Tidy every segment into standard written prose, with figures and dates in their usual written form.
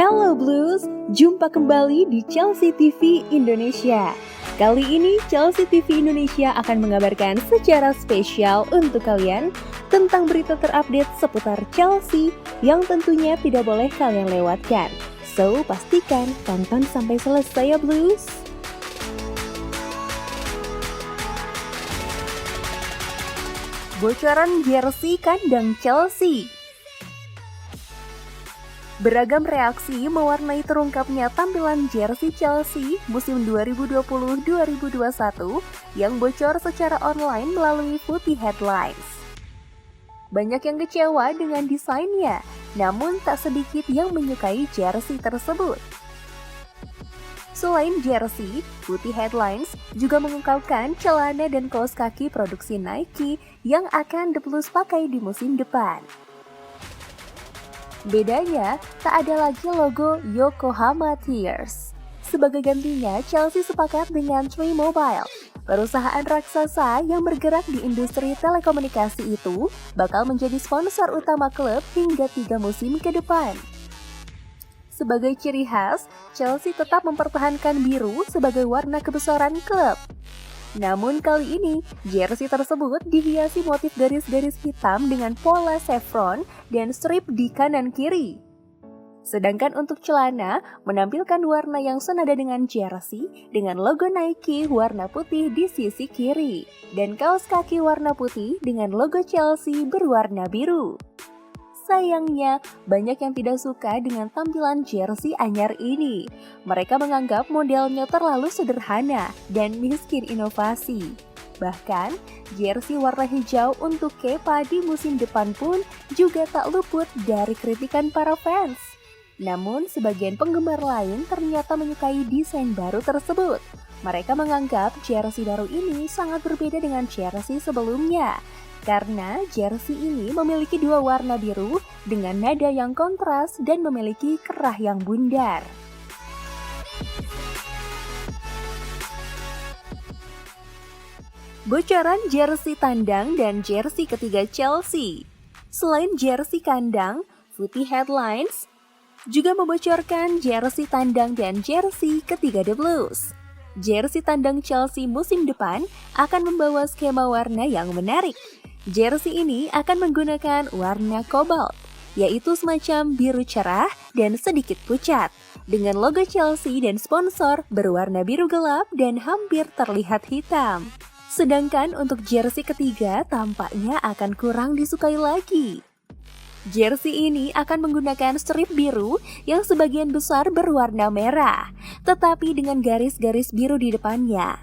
Hello Blues, jumpa kembali di Chelsea TV Indonesia. Kali ini Chelsea TV Indonesia akan mengabarkan secara spesial untuk kalian tentang berita terupdate seputar Chelsea yang tentunya tidak boleh kalian lewatkan. So, pastikan tonton sampai selesai ya Blues. Bocoran jersey kandang Chelsea. Beragam reaksi mewarnai terungkapnya tampilan jersey Chelsea musim 2020-2021 yang bocor secara online melalui Footy Headlines. Banyak yang kecewa dengan desainnya, namun tak sedikit yang menyukai jersey tersebut. Selain jersey, Footy Headlines juga mengungkapkan celana dan kaos kaki produksi Nike yang akan The Blues pakai di musim depan. Bedanya, tak ada lagi logo Yokohama Tears. Sebagai gantinya, Chelsea sepakat dengan T-Mobile. Perusahaan raksasa yang bergerak di industri telekomunikasi itu bakal menjadi sponsor utama klub hingga 3 musim ke depan. Sebagai ciri khas, Chelsea tetap mempertahankan biru sebagai warna kebesaran klub. Namun kali ini, jersey tersebut dihiasi motif garis-garis hitam dengan pola chevron dan strip di kanan kiri. Sedangkan untuk celana, menampilkan warna yang senada dengan jersey dengan logo Nike warna putih di sisi kiri. Dan kaos kaki warna putih dengan logo Chelsea berwarna biru. Sayangnya, banyak yang tidak suka dengan tampilan jersey anyar ini. Mereka menganggap modelnya terlalu sederhana dan miskin inovasi. Bahkan, jersey warna hijau untuk Kepa di musim depan pun juga tak luput dari kritikan para fans. Namun, sebagian penggemar lain ternyata menyukai desain baru tersebut. Mereka menganggap jersey baru ini sangat berbeda dengan jersey sebelumnya. Karena jersey ini memiliki 2 warna biru dengan nada yang kontras dan memiliki kerah yang bundar. Bocoran jersey tandang dan jersey ketiga Chelsea. Selain jersey kandang, Footy Headlines juga membocorkan jersey tandang dan jersey ketiga The Blues. Jersey tandang Chelsea musim depan akan membawa skema warna yang menarik. Jersey ini akan menggunakan warna kobalt, yaitu semacam biru cerah dan sedikit pucat, dengan logo Chelsea dan sponsor berwarna biru gelap dan hampir terlihat hitam. Sedangkan untuk jersey ketiga tampaknya akan kurang disukai lagi. Jersey ini akan menggunakan strip biru yang sebagian besar berwarna merah, tetapi dengan garis-garis biru di depannya.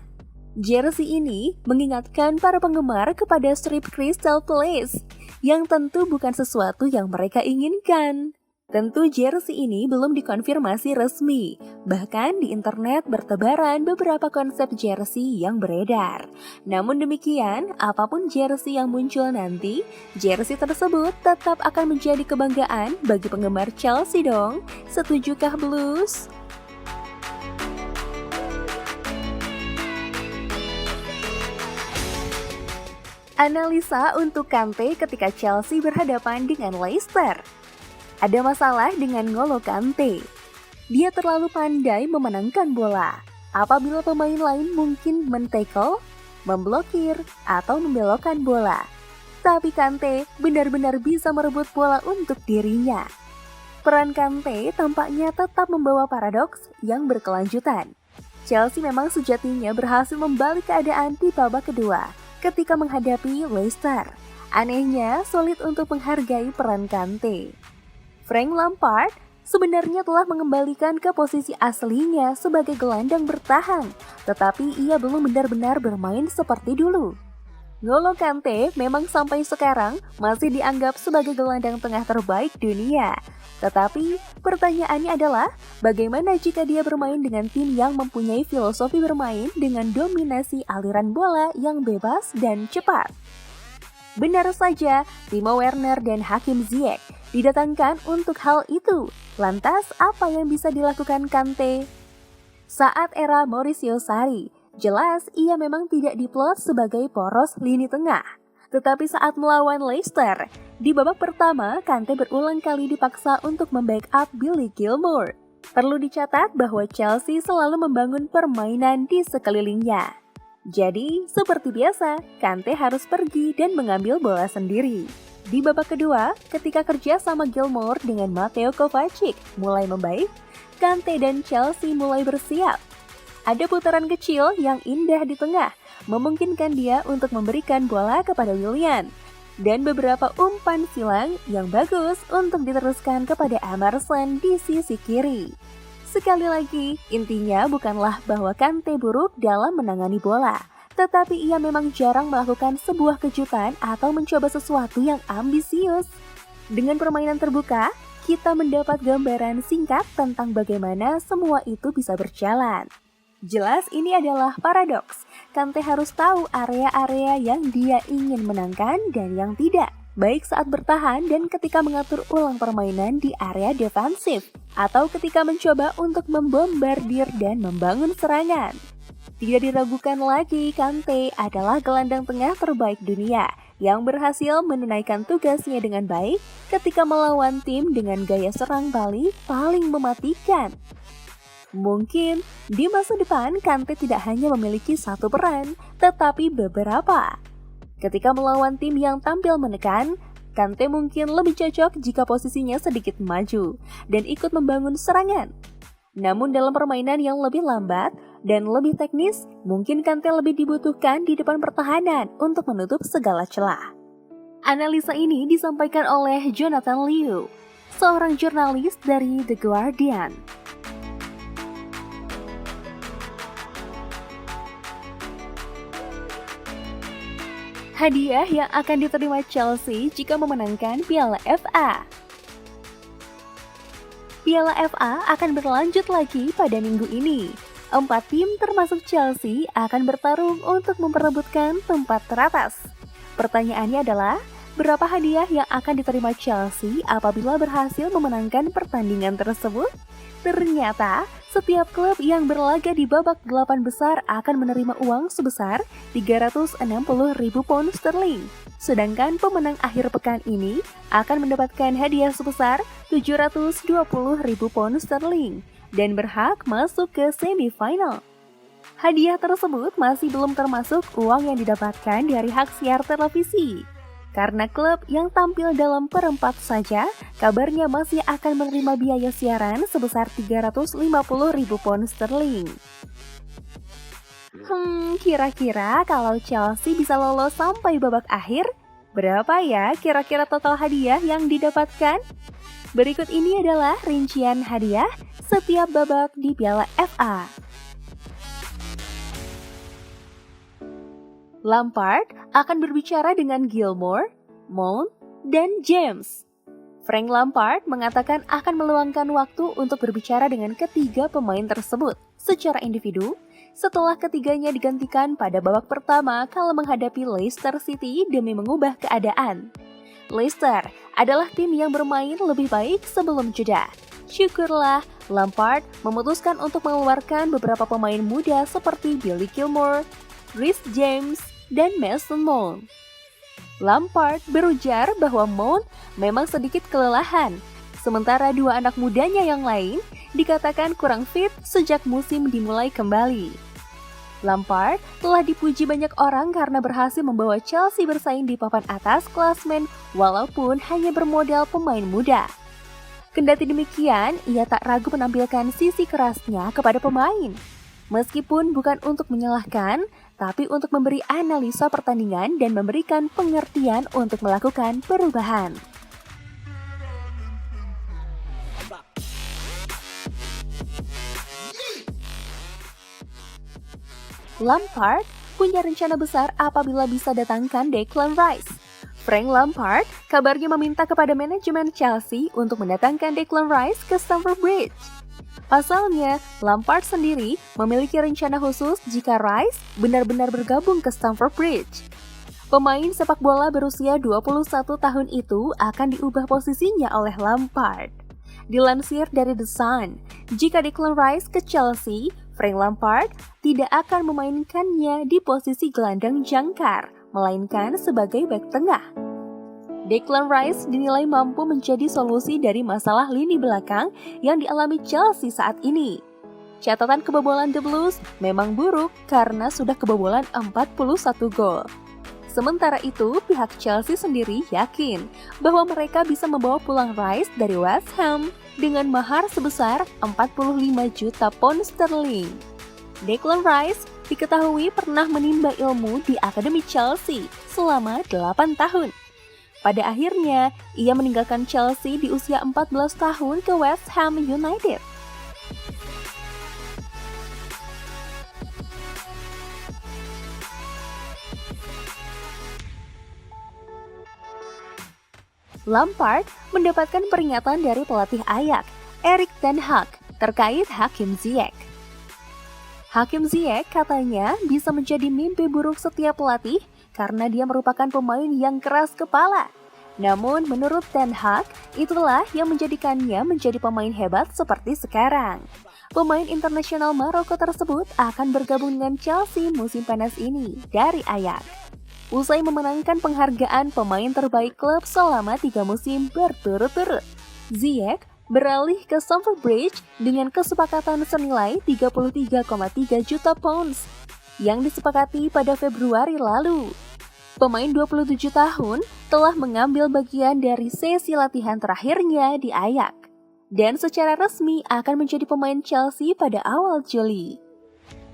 Jersey ini mengingatkan para penggemar kepada strip Crystal Palace, yang tentu bukan sesuatu yang mereka inginkan. Tentu jersey ini belum dikonfirmasi resmi, bahkan di internet bertebaran beberapa konsep jersey yang beredar. Namun demikian, apapun jersey yang muncul nanti, jersey tersebut tetap akan menjadi kebanggaan bagi penggemar Chelsea dong. Setujukah Blues? Analisa untuk Kante ketika Chelsea berhadapan dengan Leicester. Ada masalah dengan N'Golo Kante. Dia terlalu pandai memenangkan bola. Apabila pemain lain mungkin men-tackle, memblokir, atau membelokkan bola. Tapi Kante benar-benar bisa merebut bola untuk dirinya. Peran Kante tampaknya tetap membawa paradoks yang berkelanjutan. Chelsea memang sejatinya berhasil membalik keadaan di babak kedua ketika menghadapi Leicester. Anehnya, sulit untuk menghargai peran Kante. Frank Lampard sebenarnya telah mengembalikan ke posisi aslinya sebagai gelandang bertahan, tetapi ia belum benar-benar bermain seperti dulu. N'Golo Kante memang sampai sekarang masih dianggap sebagai gelandang tengah terbaik dunia. Tetapi pertanyaannya adalah, bagaimana jika dia bermain dengan tim yang mempunyai filosofi bermain dengan dominasi aliran bola yang bebas dan cepat? Benar saja, Timo Werner dan Hakim Ziyech didatangkan untuk hal itu. Lantas, apa yang bisa dilakukan Kante? Saat era Mauricio Sarri, jelas ia memang tidak diplot sebagai poros lini tengah. Tetapi saat melawan Leicester, di babak pertama, Kante berulang kali dipaksa untuk membackup Billy Gilmour. Perlu dicatat bahwa Chelsea selalu membangun permainan di sekelilingnya. Jadi, seperti biasa, Kante harus pergi dan mengambil bola sendiri. Di babak kedua, ketika kerja sama Gilmour dengan Mateo Kovacic mulai membaik, Kante dan Chelsea mulai bersiap. Ada putaran kecil yang indah di tengah, memungkinkan dia untuk memberikan bola kepada Willian. Dan beberapa umpan silang yang bagus untuk diteruskan kepada Emerson di sisi kiri. Sekali lagi, intinya bukanlah bahwa Kante buruk dalam menangani bola, tetapi ia memang jarang melakukan sebuah kejutan atau mencoba sesuatu yang ambisius. Dengan permainan terbuka, kita mendapat gambaran singkat tentang bagaimana semua itu bisa berjalan. Jelas ini adalah paradoks. Kante harus tahu area-area yang dia ingin menangkan dan yang tidak, baik saat bertahan dan ketika mengatur ulang permainan di area defensif, atau ketika mencoba untuk membombardir dan membangun serangan. Tidak diragukan lagi, Kante adalah gelandang tengah terbaik dunia yang berhasil menunaikan tugasnya dengan baik ketika melawan tim dengan gaya serang balik paling mematikan. Mungkin di masa depan Kante tidak hanya memiliki satu peran, tetapi beberapa. Ketika melawan tim yang tampil menekan, Kante mungkin lebih cocok jika posisinya sedikit maju dan ikut membangun serangan. Namun dalam permainan yang lebih lambat dan lebih teknis, mungkin Kante lebih dibutuhkan di depan pertahanan untuk menutup segala celah. Analisa ini disampaikan oleh Jonathan Liu, seorang jurnalis dari The Guardian. Hadiah yang akan diterima Chelsea jika memenangkan Piala FA. Piala FA akan berlanjut lagi pada minggu ini. 4 tim termasuk Chelsea akan bertarung untuk memperebutkan tempat teratas. Pertanyaannya adalah, berapa hadiah yang akan diterima Chelsea apabila berhasil memenangkan pertandingan tersebut? Ternyata, setiap klub yang berlaga di babak 8 besar akan menerima uang sebesar 360.000 pound sterling. Sedangkan pemenang akhir pekan ini akan mendapatkan hadiah sebesar 720.000 pound sterling dan berhak masuk ke semifinal. Hadiah tersebut masih belum termasuk uang yang didapatkan dari hak siar televisi. Karena klub yang tampil dalam perempat saja, kabarnya masih akan menerima biaya siaran sebesar 350.000 pound sterling. Kira-kira kalau Chelsea bisa lolos sampai babak akhir, berapa ya kira-kira total hadiah yang didapatkan? Berikut ini adalah rincian hadiah setiap babak di Piala FA. Lampard akan berbicara dengan Gilmour, Mount, dan James. Frank Lampard mengatakan akan meluangkan waktu untuk berbicara dengan ketiga pemain tersebut secara individu setelah ketiganya digantikan pada babak pertama kala menghadapi Leicester City demi mengubah keadaan. Leicester adalah tim yang bermain lebih baik sebelum jeda. Syukurlah, Lampard memutuskan untuk mengeluarkan beberapa pemain muda seperti Billy Gilmour, Reece James, dan Mason Mount. Lampard berujar bahwa Mount memang sedikit kelelahan, sementara dua anak mudanya yang lain dikatakan kurang fit sejak musim dimulai kembali. Lampard telah dipuji banyak orang karena berhasil membawa Chelsea bersaing di papan atas klasemen walaupun hanya bermodal pemain muda. Kendati demikian, ia tak ragu menampilkan sisi kerasnya kepada pemain. Meskipun bukan untuk menyalahkan, tapi untuk memberi analisa pertandingan dan memberikan pengertian untuk melakukan perubahan. Lampard punya rencana besar apabila bisa datangkan Declan Rice. Frank Lampard kabarnya meminta kepada manajemen Chelsea untuk mendatangkan Declan Rice ke Stamford Bridge. Pasalnya, Lampard sendiri memiliki rencana khusus jika Rice benar-benar bergabung ke Stamford Bridge. Pemain sepak bola berusia 21 tahun itu akan diubah posisinya oleh Lampard. Dilansir dari The Sun, jika Declan Rice ke Chelsea, Frank Lampard tidak akan memainkannya di posisi gelandang jangkar, melainkan sebagai bek tengah. Declan Rice dinilai mampu menjadi solusi dari masalah lini belakang yang dialami Chelsea saat ini. Catatan kebobolan The Blues memang buruk karena sudah kebobolan 41 gol. Sementara itu, pihak Chelsea sendiri yakin bahwa mereka bisa membawa pulang Rice dari West Ham dengan mahar sebesar 45 juta pound sterling. Declan Rice diketahui pernah menimba ilmu di Akademi Chelsea selama 8 tahun. Pada akhirnya, ia meninggalkan Chelsea di usia 14 tahun ke West Ham United. Lampard mendapatkan peringatan dari pelatih Ajax, Erik ten Hag, terkait Hakim Ziyech. Hakim Ziyech katanya bisa menjadi mimpi buruk setiap pelatih karena dia merupakan pemain yang keras kepala. Namun menurut ten Hag, itulah yang menjadikannya menjadi pemain hebat seperti sekarang. Pemain internasional Maroko tersebut akan bergabung dengan Chelsea musim panas ini dari Ajax. Usai memenangkan penghargaan pemain terbaik klub selama 3 musim berturut-turut, Ziyech beralih ke Stamford Bridge dengan kesepakatan senilai 33,3 juta pounds yang disepakati pada Februari lalu. Pemain 27 tahun telah mengambil bagian dari sesi latihan terakhirnya di Ajax dan secara resmi akan menjadi pemain Chelsea pada awal Juli.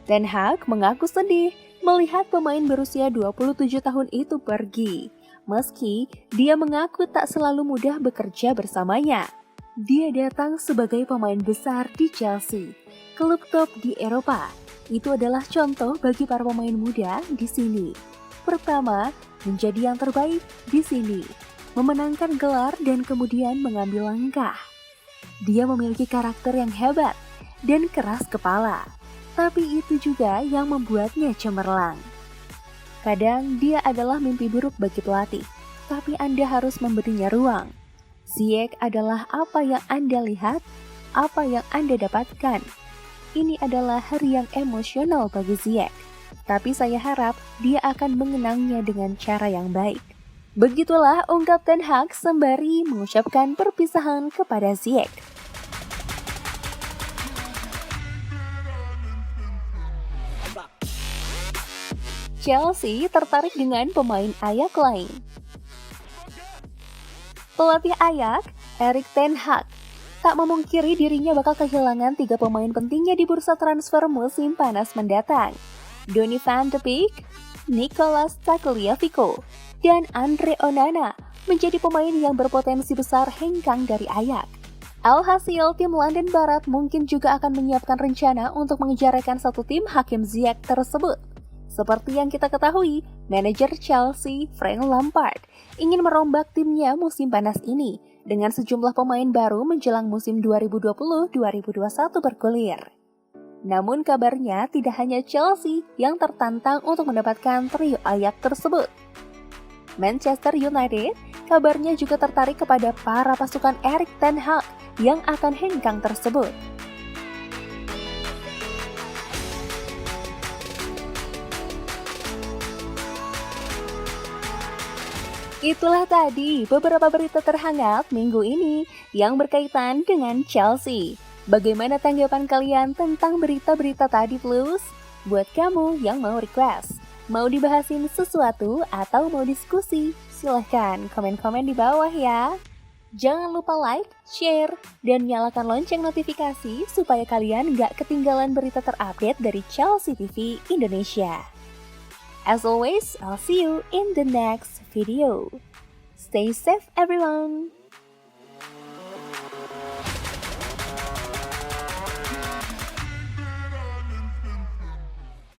Ten Hag mengaku sedih melihat pemain berusia 27 tahun itu pergi, meski dia mengaku tak selalu mudah bekerja bersamanya. Dia datang sebagai pemain besar di Chelsea, klub top di Eropa. Itu adalah contoh bagi para pemain muda di sini. Pertama, menjadi yang terbaik di sini, memenangkan gelar dan kemudian mengambil langkah. Dia memiliki karakter yang hebat dan keras kepala. Tapi itu juga yang membuatnya cemerlang. Kadang dia adalah mimpi buruk bagi pelatih, tapi Anda harus memberinya ruang. Ziyech adalah apa yang Anda lihat, apa yang Anda dapatkan. Ini adalah hari yang emosional bagi Ziyech, tapi saya harap dia akan mengenangnya dengan cara yang baik. Begitulah ungkap Ten Hag sembari mengucapkan perpisahan kepada Ziyech. Chelsea tertarik dengan pemain Ajax lain. Pelatih Ajax, Erik ten Hag, tak memungkiri dirinya bakal kehilangan 3 pemain pentingnya di bursa transfer musim panas mendatang. Donny van de Beek, Nicolas Tagliafico, dan Andre Onana menjadi pemain yang berpotensi besar hengkang dari Ajax. Alhasil, tim London Barat mungkin juga akan menyiapkan rencana untuk mengejar rekan satu tim Hakim Ziyech tersebut. Seperti yang kita ketahui, manajer Chelsea, Frank Lampard, ingin merombak timnya musim panas ini dengan sejumlah pemain baru menjelang musim 2020-2021 bergulir. Namun kabarnya tidak hanya Chelsea yang tertantang untuk mendapatkan trio Ajax tersebut. Manchester United kabarnya juga tertarik kepada para pasukan Erik ten Hag yang akan hengkang tersebut. Itulah tadi beberapa berita terhangat minggu ini yang berkaitan dengan Chelsea. Bagaimana tanggapan kalian tentang berita-berita tadi, Plus? Buat kamu yang mau request, mau dibahasin sesuatu atau mau diskusi, silahkan komen-komen di bawah ya. Jangan lupa like, share, dan nyalakan lonceng notifikasi supaya kalian gak ketinggalan berita terupdate dari Chelsea TV Indonesia. As always, I'll see you in the next video. Stay safe, everyone!